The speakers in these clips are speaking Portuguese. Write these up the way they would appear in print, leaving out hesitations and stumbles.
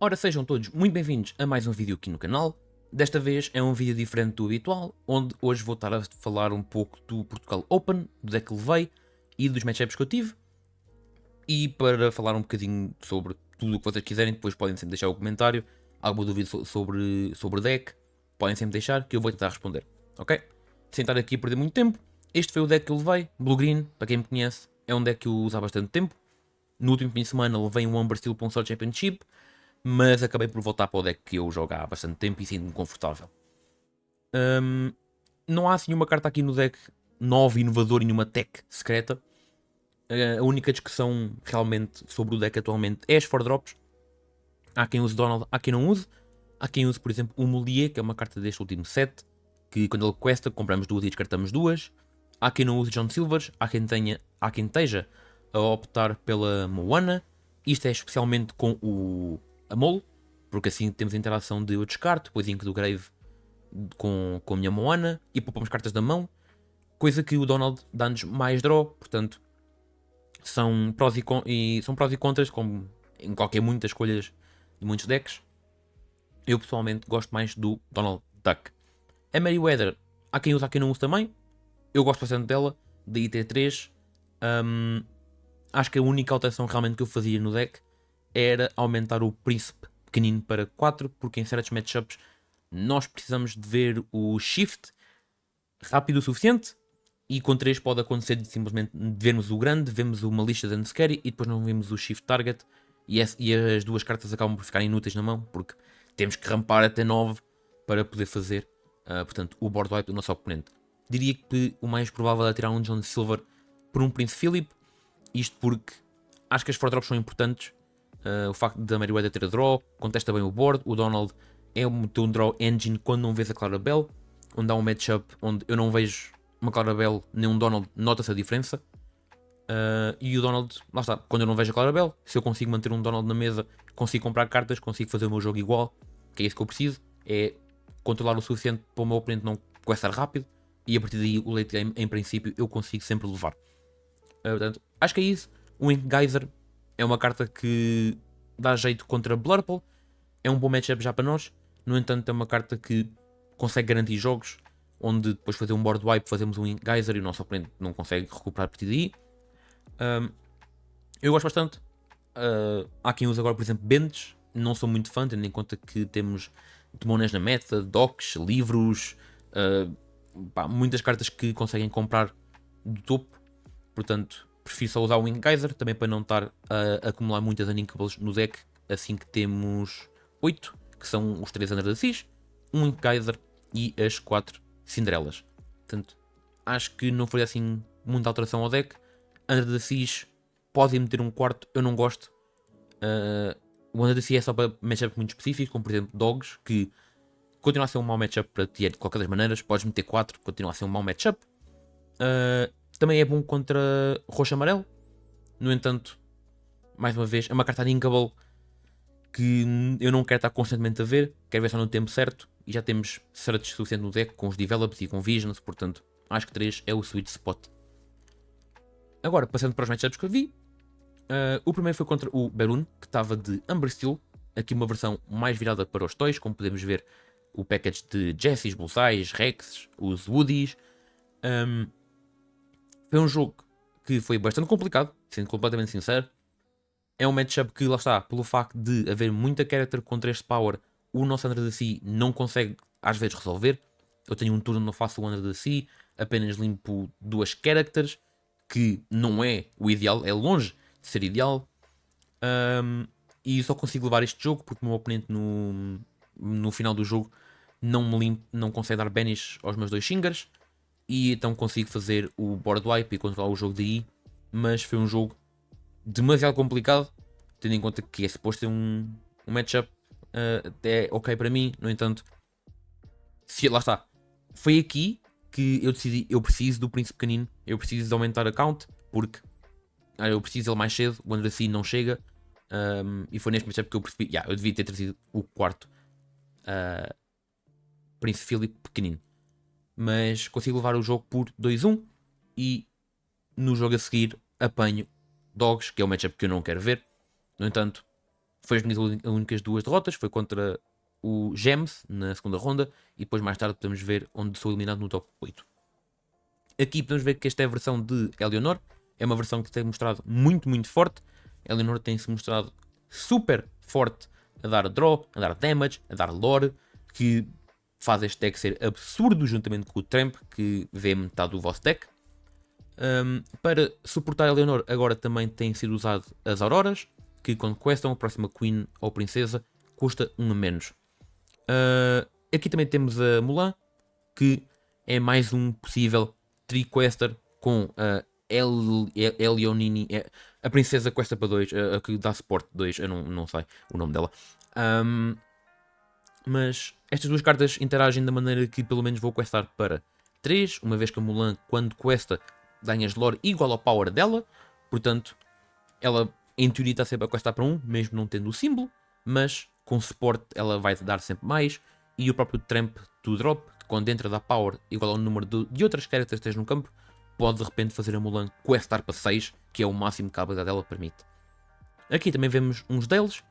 Ora, sejam todos muito bem-vindos a mais um vídeo aqui no canal. Desta vez é um vídeo diferente do habitual, onde hoje vou estar a falar um pouco do Portugal Open, do deck que levei e dos matchups que eu tive. E para falar um bocadinho sobre tudo o que vocês quiserem, depois podem sempre deixar o comentário. Alguma dúvida sobre o deck, podem sempre deixar que eu vou tentar responder, ok? Sem estar aqui a perder muito tempo, este foi o deck que eu levei, Blue Green, para quem me conhece, é um deck que eu uso há bastante tempo. No último fim de semana levei um Umber Steel para um Sword Championship, mas acabei por voltar para o deck que eu jogo há bastante tempo e sinto-me confortável. Não há assim uma carta aqui no deck nova, inovadora e nenhuma tech secreta. A única discussão realmente sobre o deck atualmente é as 4 drops. Há quem use Donald, há quem não use. Há quem use, por exemplo, o Molier, que é uma carta deste último set, que quando ele questa compramos 2 e descartamos 2. Há quem não use John Silvers, há quem esteja a optar pela Moana. Isto é especialmente com a Mole, porque assim temos a interação de eu descarto, depois Ink do Grave com a minha Moana e poupamos cartas da mão, coisa que o Donald dá-nos mais draw, portanto são prós e contras, como em muitas escolhas de muitos decks. Eu pessoalmente gosto mais do Donald Duck. A Merryweather, há quem use, há quem não use também. Eu gosto bastante dela, da IT3. Acho que a única alteração realmente que eu fazia no deck era aumentar o príncipe pequenino para 4, porque em certos matchups nós precisamos de ver o shift rápido o suficiente, e com 3 pode acontecer de simplesmente vermos o grande, vemos uma lista de unscary e depois não vemos o shift target, e as duas cartas acabam por ficar inúteis na mão, porque temos que rampar até 9 para poder fazer, portanto, o board wipe do nosso oponente. Diria que o mais provável é tirar um John Silver por um Prince Philip, isto porque acho que as 4 drops são importantes. O facto de a Merryweather ter a draw, contesta bem o board. O Donald é um draw engine quando não vês a Clarabelle, onde há um matchup onde eu não vejo uma Clarabelle nem um Donald, nota-se a diferença. E o Donald, lá está, quando eu não vejo a Clarabelle, se eu consigo manter um Donald na mesa, consigo comprar cartas, consigo fazer o meu jogo igual, que é isso que eu preciso, é controlar o suficiente para o meu oponente não questar rápido, e a partir daí o late game, em princípio, eu consigo sempre levar. Portanto, acho que é isso. O Ink Geyser é uma carta que dá jeito contra Blurple, é um bom matchup já para nós. No entanto, é uma carta que consegue garantir jogos, onde depois fazer um board wipe fazemos um Ink Geyser e o nosso oponente não consegue recuperar a partir daí. Eu gosto bastante. Há quem use agora, por exemplo, Bends. Não sou muito fã, tendo em conta que temos demonas na meta, docs, livros, muitas cartas que conseguem comprar do topo. Portanto, prefiro só usar o Ink Geyser, também para não estar a acumular muitas Uninkables no deck, assim que temos 8, que são os 3 Under the Seas, um Ink Geyser e as 4 Cinderellas. Portanto, acho que não foi assim muita alteração ao deck. Under the Seas podem meter um quarto, eu não gosto. O Under the Seas é só para matchups muito específicos, como por exemplo Dogs, que continua a ser um mau matchup para ti de qualquer das maneiras. Podes meter 4, continua a ser um mau matchup. Também é bom contra roxo-amarelo. No entanto, mais uma vez, é uma carta Inkable que eu não quero estar constantemente a ver. Quero ver só no tempo certo. E já temos search suficiente no deck com os develops e com visions. Portanto, acho que 3 é o sweet spot. Agora, passando para os matchups que eu vi. O primeiro foi contra o Berun, que estava de Umber Steel. Aqui uma versão mais virada para os toys. Como podemos ver, o package de Jessies, Bullseyes, Rexes, os Woodies. Foi um jogo que foi bastante complicado, sendo completamente sincero. É um matchup que, lá está, pelo facto de haver muita character contra este power, o nosso Under the Sea não consegue, às vezes, resolver. Eu tenho um turno, não faço o Under the Sea, apenas limpo 2 characters, que não é o ideal, é longe de ser ideal. E só consigo levar este jogo porque o meu oponente no final do jogo não consegue dar banish aos meus 2 Shingers. E então consigo fazer o board wipe e controlar o jogo daí. Mas foi um jogo demasiado complicado, tendo em conta que é suposto ter um matchup até ok para mim. No entanto, lá está, foi aqui que eu decidi, eu preciso do príncipe pequenino, eu preciso de aumentar a count, porque eu preciso dele mais cedo, o Under assim não chega. E foi neste matchup que eu percebi, eu devia ter trazido o quarto príncipe Philip pequenino. Mas consigo levar o jogo por 2-1 e no jogo a seguir apanho Dogs, que é o matchup que eu não quero ver. No entanto, Foi as minhas únicas 2 derrotas, foi contra o Gems na segunda ronda, e depois mais tarde podemos ver onde sou eliminado no top 8. Aqui podemos ver que esta é a versão de Eleanor, é uma versão que tem mostrado muito forte. Eleanor tem-se mostrado super forte a dar draw, a dar damage, a dar lore, que faz este deck ser absurdo juntamente com o Tramp, que vê metade do vosso deck. Para suportar a Eleanor, agora também tem sido usado as Auroras, que quando questam a próxima Queen ou Princesa, custa 1 a menos. Aqui também temos a Mulan, que é mais um possível Triquester com a Elionini, a Princesa Questa para 2, a que dá suporte 2, eu não sei o nome dela. Mas estas 2 cartas interagem da maneira que pelo menos vou questar para 3, uma vez que a Mulan, quando questa, ganhas lore igual ao power dela, portanto, ela em teoria está sempre a questar para 1, mesmo não tendo o símbolo, mas com suporte ela vai dar sempre mais, e o próprio Tramp to Drop, que quando entra dá power igual ao número de outras characters que tens no campo, pode de repente fazer a Mulan questar para 6, que é o máximo que a habilidade dela permite. Aqui também vemos uns deles,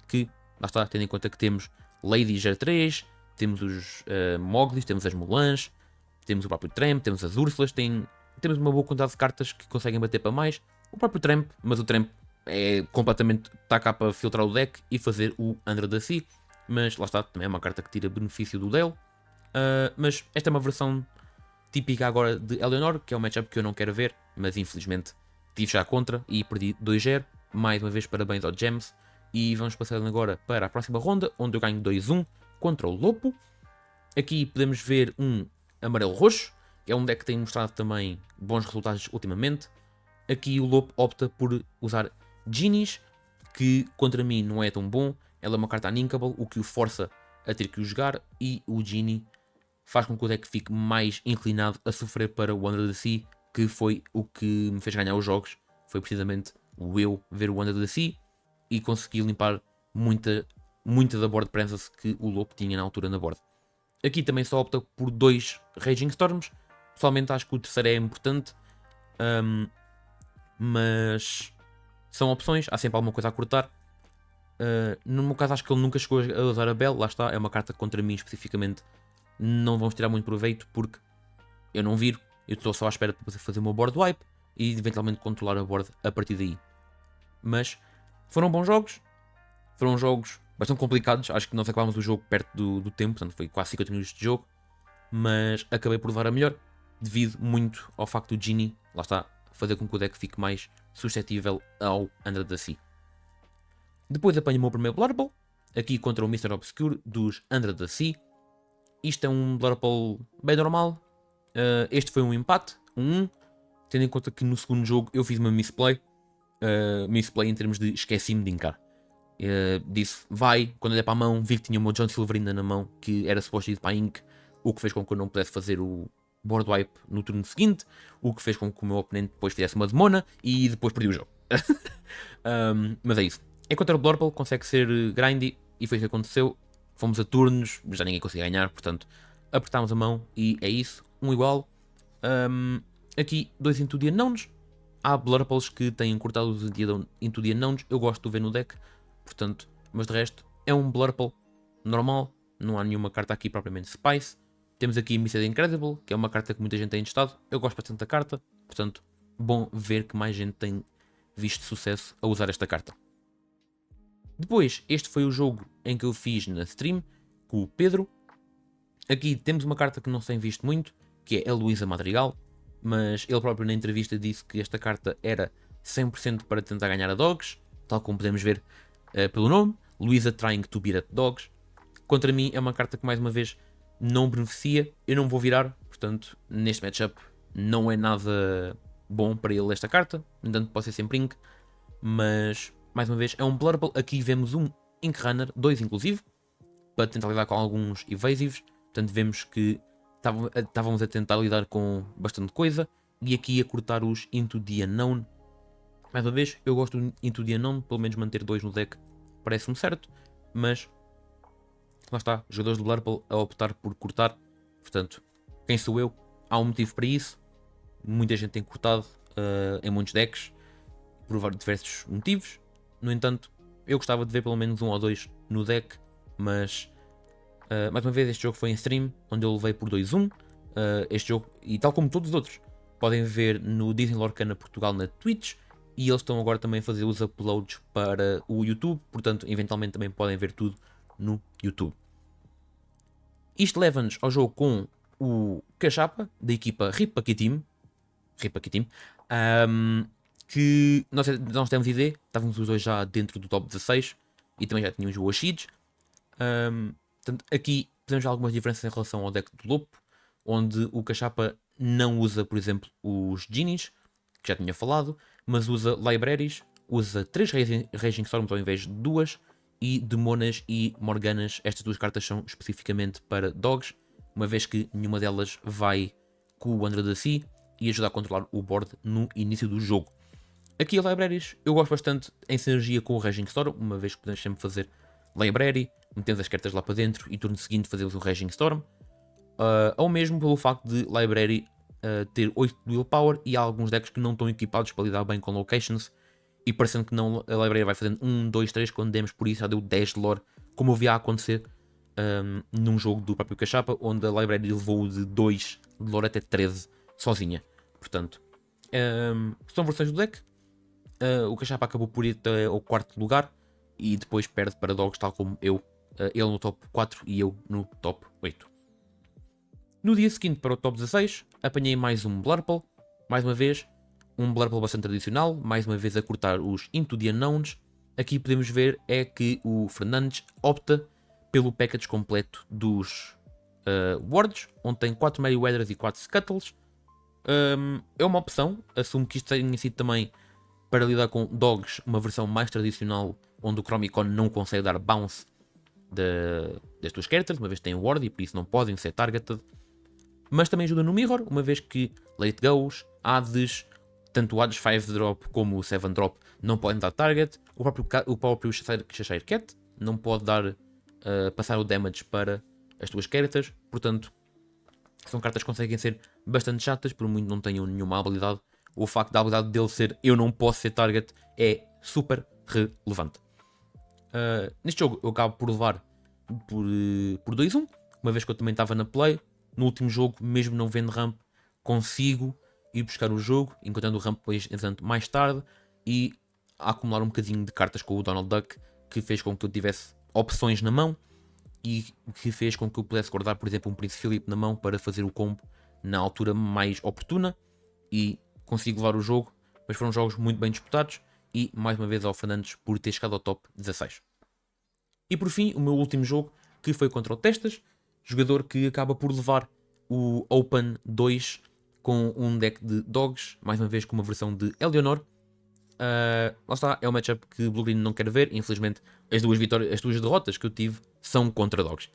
que, lá está, tendo em conta que temos Lady Ger 3, temos os Moglis, temos as Mulans, temos o próprio Tramp, temos as Úrsulas, temos uma boa quantidade de cartas que conseguem bater para mais. O próprio Tramp, mas o Tramp é completamente, está cá para filtrar o deck e fazer o Under the Sea, mas lá está, também é uma carta que tira benefício do Dale. Mas esta é uma versão típica agora de Eleanor, que é um matchup que eu não quero ver, mas infelizmente tive já contra e perdi 2-0. Mais uma vez parabéns ao Gems. E vamos passar agora para a próxima ronda, onde eu ganho 2-1 contra o Lopo. Aqui podemos ver um amarelo-roxo, que é um deck que tem mostrado também bons resultados ultimamente. Aqui o Lopo opta por usar Genies, que contra mim não é tão bom. Ela é uma carta uninkable, o que o força a ter que o jogar, e o Genie faz com que o deck fique mais inclinado a sofrer para o Under the Sea, que foi o que me fez ganhar os jogos. Foi precisamente o eu ver o Under the Sea e conseguir limpar muita da board presence que o Lopo tinha na altura na board. Aqui também só opta por 2 Raging Storms. Pessoalmente acho que o terceiro é importante, mas são opções, há sempre alguma coisa a cortar. No meu caso acho que ele nunca chegou a usar a Bell, lá está, é uma carta que contra mim especificamente não vamos tirar muito proveito porque eu não viro, eu estou só à espera para fazer o meu board wipe e eventualmente controlar a board a partir daí. Mas foram bons jogos, foram jogos bastante complicados, acho que nós acabámos o jogo perto do tempo, portanto foi quase 50 minutos de jogo, mas acabei por levar a melhor, devido muito ao facto do Genie, lá está, fazer com que o deck fique mais suscetível ao Under the Sea. Depois apanho o meu primeiro Blood Bowl, aqui contra o Mr. Obscure dos Under the Sea. Isto é um Blood Bowl bem normal, este foi um empate, 1-1, tendo em conta que no segundo jogo eu fiz uma misplay em termos de esqueci-me de encar. Disse vai, quando olhei para a mão vi que tinha o meu John Silverina na mão, que era suposto ir para a Ink, o que fez com que eu não pudesse fazer o board wipe no turno seguinte, o que fez com que o meu oponente depois fizesse uma demona e depois perdi o jogo. Mas é isso. É contra o Blood Bowl, consegue ser grindy e foi o que aconteceu. Fomos a turnos, já ninguém conseguia ganhar, portanto apertámos a mão e é isso, um igual. Aqui 2 Into the Unknowns. Há Blood Bowls que têm cortado os Into the Unknowns, eu gosto de ver no deck, portanto, mas de resto é um Blood Bowl normal, não há nenhuma carta aqui propriamente Spice. Temos aqui Mr. Incredible, que é uma carta que muita gente tem testado, eu gosto bastante da carta, portanto, bom ver que mais gente tem visto sucesso a usar esta carta. Depois, este foi o jogo em que eu fiz na stream com o Pedro. Aqui temos uma carta que não se tem visto muito, que é a Luísa Madrigal, mas ele próprio na entrevista disse que esta carta era 100% para tentar ganhar a Dogs, tal como podemos ver pelo nome, Luísa Trying to Beat Up Dogs. Contra mim é uma carta que mais uma vez não beneficia, eu não vou virar, portanto neste matchup não é nada bom para ele esta carta, no entanto pode ser sempre Ink, mas mais uma vez é um Blood Bowl. Aqui vemos um Ink Runner, 2 inclusive, para tentar lidar com alguns evasivos, portanto vemos que estávamos a tentar lidar com bastante coisa, e aqui a cortar os Into the Unknown. Mais uma vez, eu gosto do Into the Unknown, pelo menos manter 2 no deck parece-me certo, mas lá está, jogadores de Blood Bowl a optar por cortar, portanto, quem sou eu? Há um motivo para isso, muita gente tem cortado em muitos decks, por diversos motivos, no entanto, Eu gostava de ver pelo menos um ou dois no deck, mas mais uma vez este jogo foi em stream, onde eu levei por 2-1. Este jogo, e tal como todos os outros, podem ver no Disney Lorcana Portugal na Twitch, e eles estão agora também a fazer os uploads para o YouTube, portanto eventualmente também podem ver tudo no YouTube. Isto leva-nos ao jogo com o Cachapa, da equipa Ripaki Team, que nós temos ideia, estávamos os dois já dentro do top 16 e também já tínhamos o Oshids. Portanto, aqui temos algumas diferenças em relação ao deck do Lopo, onde o Cachapa não usa, por exemplo, os Genies, que já tinha falado, mas usa Libraries, usa 3 Raging Storms ao invés de 2, e Demonas e Morganas. Estas duas cartas são especificamente para Dogs, uma vez que nenhuma delas vai com o Under the Sea e ajudar a controlar o board no início do jogo. Aqui a Libraries eu gosto bastante em sinergia com o Raging Storm, uma vez que podemos sempre fazer Library, metemos as cartas lá para dentro e turno seguinte fazemos o Raging Storm. Ou mesmo pelo facto de Library ter 8 de Willpower, e há alguns decks que não estão equipados para lidar bem com locations, e parecendo que não, a Library vai fazendo 1, 2, 3 quando demos, por isso já deu 10 de lore, como eu vi a acontecer num jogo do próprio Cachapa, onde a Library levou de 2 de lore até 13 sozinha. Portanto, são versões do deck. O Cachapa acabou por ir até ao 4º lugar e depois perde para Dogs, tal como eu. Ele no top 4 e eu no top 8. No dia seguinte, para o top 16, apanhei mais um Blurple. Mais uma vez, um Blurple bastante tradicional, mais uma vez a cortar os Into the Unknowns. Aqui podemos ver é que o Fernandes opta pelo package completo dos Wards, onde tem 4 Merryweathers e 4 Scuttles. É uma opção, assumo que isto tenha sido também para lidar com Dogs, uma versão mais tradicional, onde o Chromicon não consegue dar bounce das tuas characters, uma vez que têm Ward e por isso não podem ser targeted. Mas também ajuda no Mirror, uma vez que Late Goes, Hades, tanto o Hades 5 drop como o 7 drop não podem dar target. O próprio Cheshire Cat não pode dar, passar o damage para as tuas characters. Portanto, são cartas que conseguem ser bastante chatas, por muito não tenham nenhuma habilidade. O facto da habilidade dele ser eu não posso ser target é super relevante. Neste jogo eu acabo por levar por 2-1, uma vez que eu também estava na play. No último jogo, mesmo não vendo ramp, consigo ir buscar o jogo, encontrando o ramp depois, entretanto, mais tarde, e a acumular um bocadinho de cartas com o Donald Duck, que fez com que eu tivesse opções na mão e que fez com que eu pudesse guardar, por exemplo, um Príncipe Philip na mão para fazer o combo na altura mais oportuna, e consigo levar o jogo. Mas foram jogos muito bem disputados, e mais uma vez ao Fernandes por ter chegado ao top 16. E por fim, o meu último jogo, que foi contra o Testas, jogador que acaba por levar o Open 2 com um deck de Dogs, mais uma vez com uma versão de Eleanor. Lá está, é um matchup que Blue Green não quer ver. Infelizmente, as duas derrotas que eu tive são contra Dogs.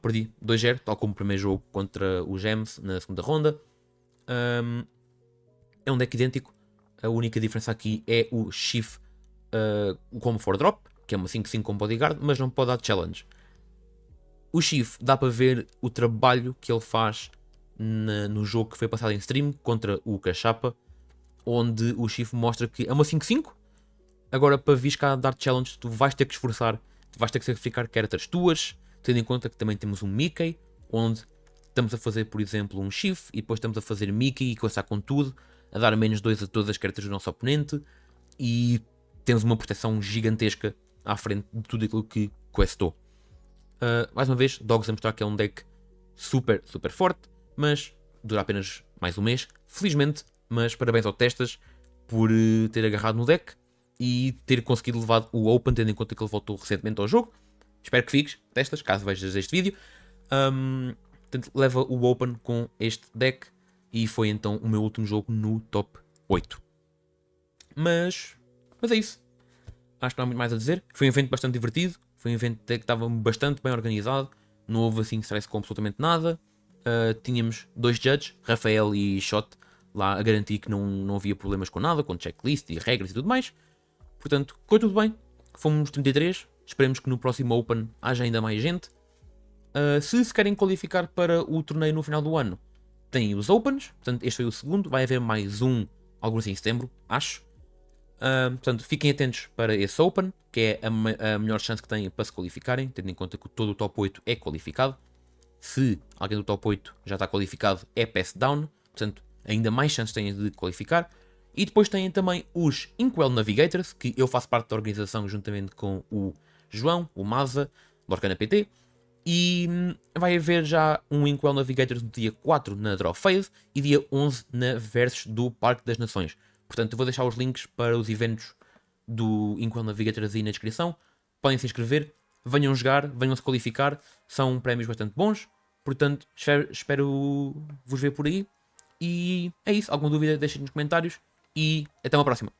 Perdi 2-0, tal como o primeiro jogo contra o Gems na segunda ronda. É um deck idêntico. A única diferença aqui é o Chief como 4 drop, que é uma 5-5 com bodyguard, mas não pode dar challenge. O Chief dá para ver o trabalho que ele faz no jogo que foi passado em stream contra o Cachapa, onde o Chief mostra que é uma 5-5. Agora, para vir cá dar challenge, tu vais ter que esforçar, tu vais ter que sacrificar characters tuas, tendo em conta que também temos um Mickey, onde estamos a fazer, por exemplo, um Chief, e depois estamos a fazer Mickey e começar com tudo, a dar menos 2 a todas as characters do nosso oponente, e temos uma proteção gigantesca à frente de tudo aquilo que questou. Mais uma vez, Dogs a mostrar que é um deck super, super forte, mas dura apenas mais um mês, felizmente. Mas parabéns ao Testas por ter agarrado no deck e ter conseguido levar o Open, tendo em conta que ele voltou recentemente ao jogo. Espero que fiques, Testas, caso vejas este vídeo. Portanto, leva o Open com este deck e foi então o meu último jogo no top 8. Mas é isso. Acho que não há muito mais a dizer. Foi um evento bastante divertido. Foi um evento que estava bastante bem organizado. Não houve assim stress com absolutamente nada. Tínhamos 2 judges, Rafael e Shot, lá a garantir que não havia problemas com nada, com checklist e regras e tudo mais. Portanto, ficou tudo bem. Fomos 33. Esperemos que no próximo Open haja ainda mais gente. Se querem qualificar para o torneio no final do ano, têm os Opens. Portanto, este foi o segundo. Vai haver mais um, alguns em setembro, acho. Portanto, fiquem atentos para esse Open, que é a melhor chance que têm para se qualificarem, tendo em conta que todo o top 8 é qualificado. Se alguém do top 8 já está qualificado, é pass down, portanto, ainda mais chances têm de qualificar. E depois têm também os Inkwell Navigators, que eu faço parte da organização juntamente com o João, o Maza, do Arcana PT. E vai haver já um Inkwell Navigators no dia 4 na Draw Phase e dia 11 na Versus do Parque das Nações. Portanto, eu vou deixar os links para os eventos do Inkwell Navigators aí na descrição. Podem se inscrever, venham jogar, venham se qualificar. São prémios bastante bons. Portanto, espero vos ver por aí. E é isso. Alguma dúvida, deixem nos comentários. E até uma próxima.